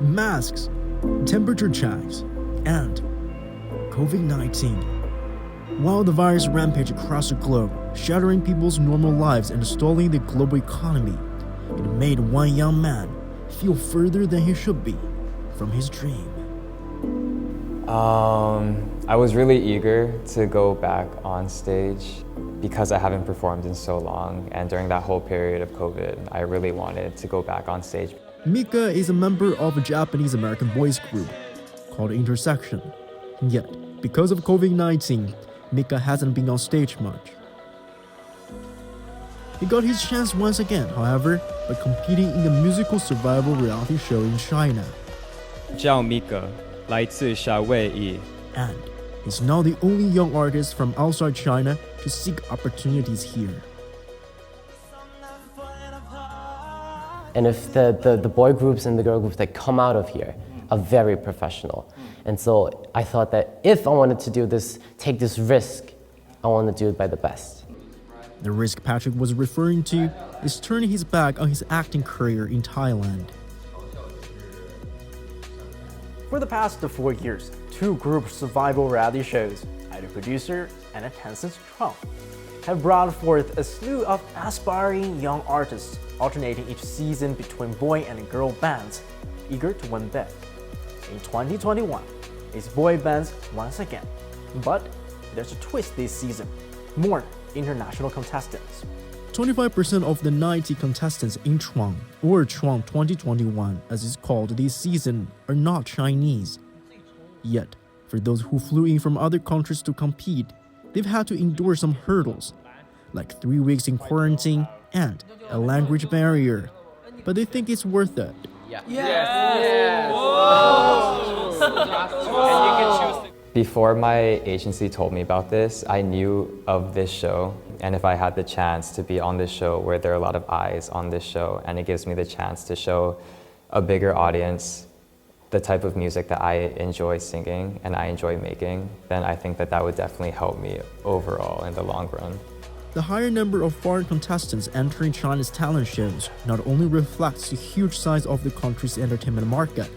masks, temperature checks, and COVID-19. While the virus rampaged across the globe, shattering people's normal lives and stalling the global economy, it made one young man feel further than he should be from his dream. I was really eager to go back on stage because I haven't performed in so long, and during that whole period of COVID, I really wanted to go back on stage. Mika is a member of a Japanese-American boys group called Intersection. Yet, because of COVID-19, Mika hasn't been on stage much. He got his chance once again, however, by competing in the musical survival reality show in China. 叫 Mika, 来自夏威夷 And he's now the only young artist from outside China to seek opportunities here. And if the boy groups and the girl groups that come out of here are very professional. And so I thought that if I wanted to do this, take this risk, I want to do it by the best. The risk Patrick was referring to is turning his back on his acting career in Thailand. For the past 4 years, two group survival reality shows, Idol Producer and Xinchen-Gerald, have brought forth a slew of aspiring young artists, alternating each season between boy and girl bands, eager to win big. In 2021, it's boy bands once again. But there's a twist this season. More international contestants. 25% of the 90 contestants in CHUANG, or CHUANG2021 as it's called this season, are not Chinese. Yet, for those who flew in from other countries to compete, they've had to endure some hurdles, like 3 weeks in quarantine and a language barrier. But they think it's worth it. Before my agency told me about this, I knew of this show, and if I had the chance to be on this show where there are a lot of eyes on this show, and it gives me the chance to show a bigger audience the type of music that I enjoy singing and I enjoy making, then I think that that would definitely help me overall in the long run. The higher number of foreign contestants entering China's talent shows not only reflects the huge size of the country's entertainment market,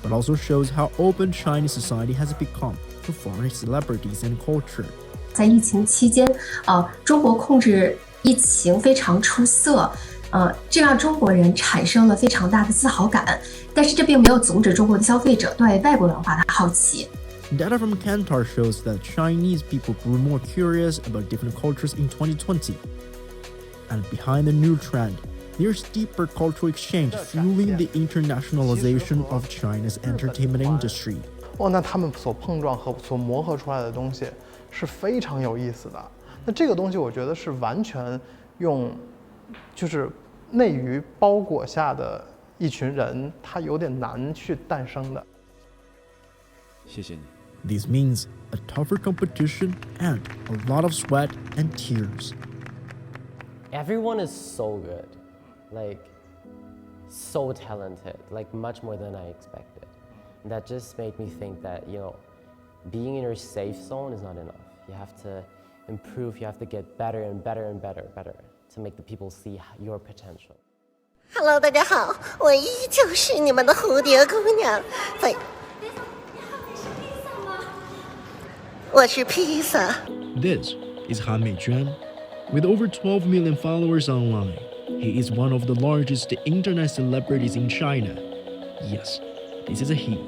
but also shows how open Chinese society has become to foreign celebrities and culture. 在疫情期间，中国控制疫情非常出色，这让中国人产生了非常大的自豪感。但是这并没有阻止中国的消费者对外国文化的好奇。Data from Kantar shows that Chinese people grew more curious about different cultures in 2020. And behind the new trend, there's deeper cultural exchange fueling the internationalization of China's entertainment industry. 那他们所碰撞和所磨合出来的东西是非常有意思的。那这个东西我觉得是完全用，就是内娱包裹下的一群人，他有点难去诞生的。谢谢你。 This means a tougher competition and a lot of sweat and tears. Everyone is so good, like so talented, like much more than I expected. And that just made me think that, being in your safe zone is not enough. You have to improve, you have to get better and better and better to make the people see your potential. Hello, 大家好，我依旧是你们的蝴蝶姑娘。我是披萨。 This is Han Meiquan. With over 12 million followers online, he is one of the largest internet celebrities in China. Yes, this is a he.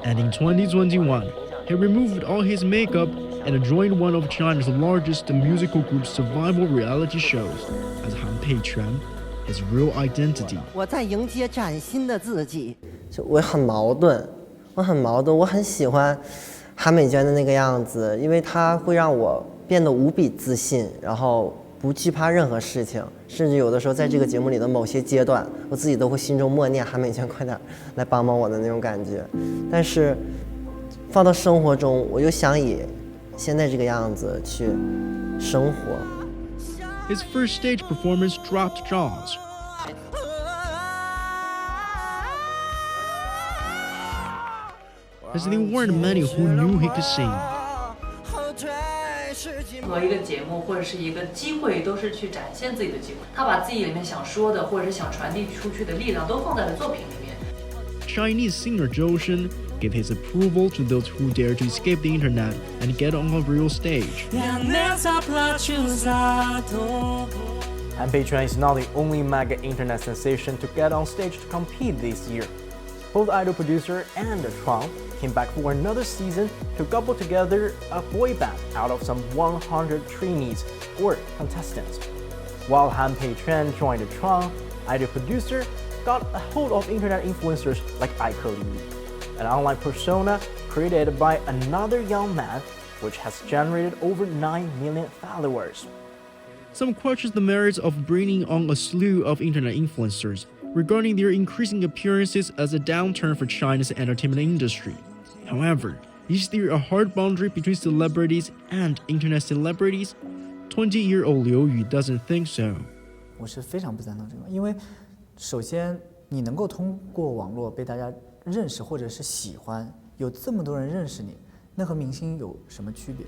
And in 2021, he removed all his makeup and joined one of China's largest musical group survival reality shows as Han Peiquan, his real identity. 我在迎接崭新的自己。我很矛盾，我很喜欢韩美娟的那个样子，因为她会让我变得无比自信，然后不惧怕任何事情，甚至有的时候在这个节目里的某些阶段，我自己都会心中默念韩美娟快点来帮帮我的那种感觉。但是放到生活中，我又想以现在这个样子去生活。His first stage performance dropped jaws. As there weren't many who knew he could sing. 任何一个节目或者是一个机会，都是去展现自己的机会。他把自己里面想说的或者是想传递出去的力量，都放在了作品里面。Chinese singer Zhou gave his approval to those who dare to escape the internet and get on a real stage. Han Peiquan is not the only mega internet sensation to get on stage to compete this year. Both idol producer and Chuang came back for another season to couple together a boy band out of some 100 trainees or contestants. While Han Peiquan joined Chuang, idol producer got a hold of internet influencers like Liu Yu, an online persona created by another young man, which has generated over 9 million followers. Some question the merits of bringing on a slew of internet influencers, regarding their increasing appearances as a downturn for China's entertainment industry. However, is there a hard boundary between celebrities and internet celebrities? 20-year-old Liu Yu doesn't think so. 我是非常不赞同这个，因为首先你能够通过网络被大家认识或者是喜欢，有这么多人认识你，那和明星有什么区别？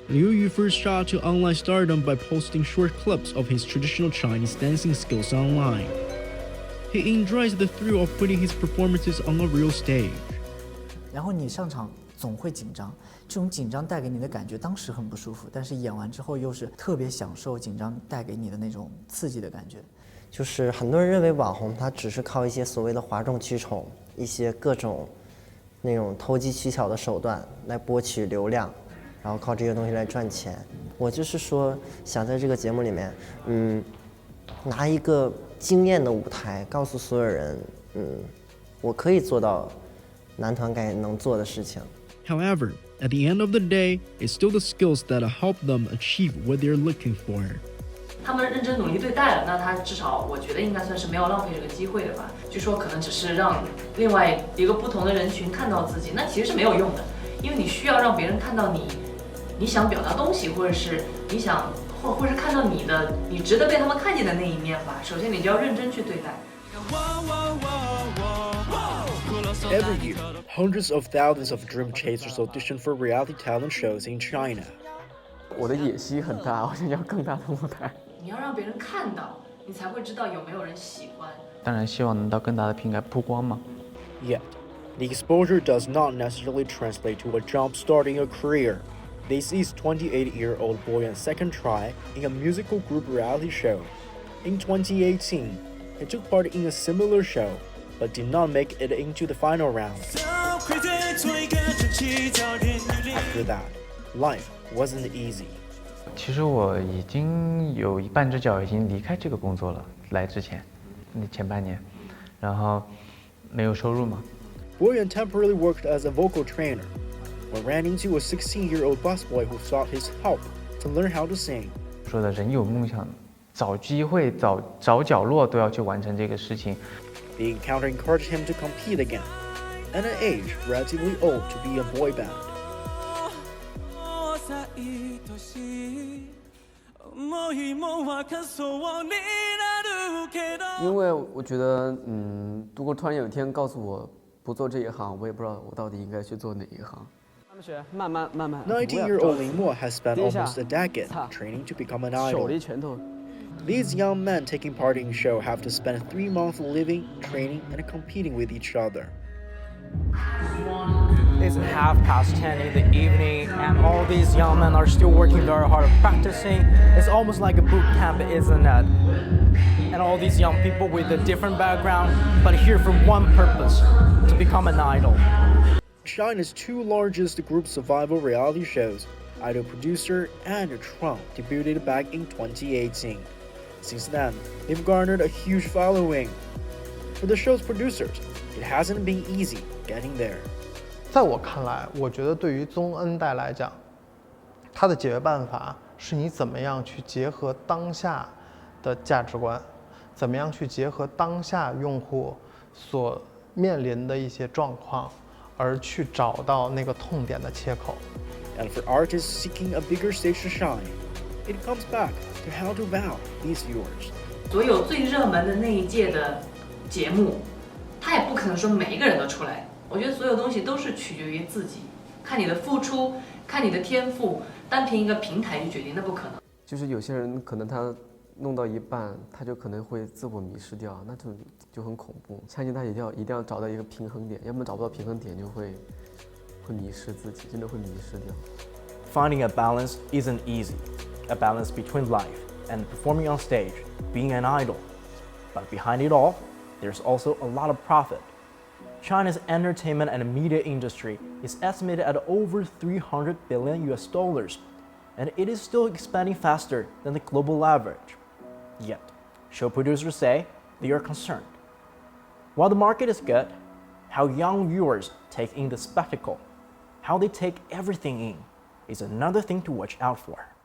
Liu Yu first shot to online stardom by posting short clips of his traditional Chinese dancing skills online. He enjoys the thrill of putting his performances on a real stage. 然后你上场总会紧张，这种紧张带给你的感觉当时很不舒服，但是演完之后又是特别享受紧张带给你的那种刺激的感觉。就是很多人认为网红他只是靠一些所谓的哗众取宠，一些各种那种投机取巧的手段来博取流量，然后靠这些东西来赚钱。我就是说想在这个节目里面，拿一个惊艳的舞台告诉所有人，我可以做到男团该能做的事情。 However, at the end of the day, it's still the skills that help them achieve what they're looking for. 他们认真努力对待了，那他至少我觉得应该算是没有浪费这个机会的吧。据说可能只是让另外一个不同的人群看到自己，那其实是没有用的，因为你需要让别人看到你想表达东西，或者是你想或是看到你值得被他们看见的那一面吧。首先你就要认真去对待。 Every year, hundreds of thousands of dream chasers audition for reality talent shows in China. 我的野心很大，我想要更大的舞台。你要让别人看到，你才会知道有没有人喜欢。当然，希望能到更大的平台曝光嘛。Yet, the exposure does not necessarily translate to a jump starting a career. This is 28-year-old Boyuan's second try in a musical group reality show. In 2018, he took part in a similar show, but did not make it into the final round. After that, life wasn't easy. 其实我已经有一半只脚已经离开这个工作了，来之前，前半年，然后没有收入嘛。Boyuan temporarily worked as a vocal trainer, but ran into a 16-year-old busboy who sought his help to learn how to sing. 说的人有梦想，找机会、找角落都要去完成这个事情。 The encounter encouraged him to compete again, at an age relatively old to be a boy band. 因为我觉得，如果突然有一天告诉我不做这一行，我也不知道我到底应该去做哪一行。慢慢。19-year-old Lin Mo has spent almost a decade training to become an idol. These young men taking part in the show have to spend 3 months living, training, and competing with each other. It's 10:30 in the evening, and all these young men are still working very hard practicing. It's almost like a boot camp, isn't it? And all these young people with a different background, but here for one purpose, to become an idol. China's two largest group survival reality shows, Idol Producer and Chuang, debuted back in 2018. Since then, they've garnered a huge following. For the show's producers, it hasn't been easy getting there. 在我看来，我觉得对于宗恩代来讲，它的解决办法是你怎么样去结合当下的价值观，怎么样去结合当下用户所面临的一些状况，而去找到那个痛点的切口。And for artists seeking a bigger stage to shine, it comes back to how to wow these viewers. 所有最热门的那一届的节目，他也不可能说每一个人都出来。我觉得所有东西都是取决于自己，看你的付出，看你的天赋，单凭一个平台去决定，那不可能。就是有些人可能他弄到一半，他就可能会自我迷失掉，那就很恐怖。相信他一定要找到一个平衡点，要么找不到平衡点就会迷失自己，真的会迷失掉。Finding a balance isn't easy. A balance between life and performing on stage, being an idol. But behind it all, there's also a lot of profit. China's entertainment and media industry is estimated at over $300 billion US, and it is still expanding faster than the global average. Yet, show producers say they are concerned. While the market is good, how young viewers take in the spectacle, how they take everything in, is another thing to watch out for.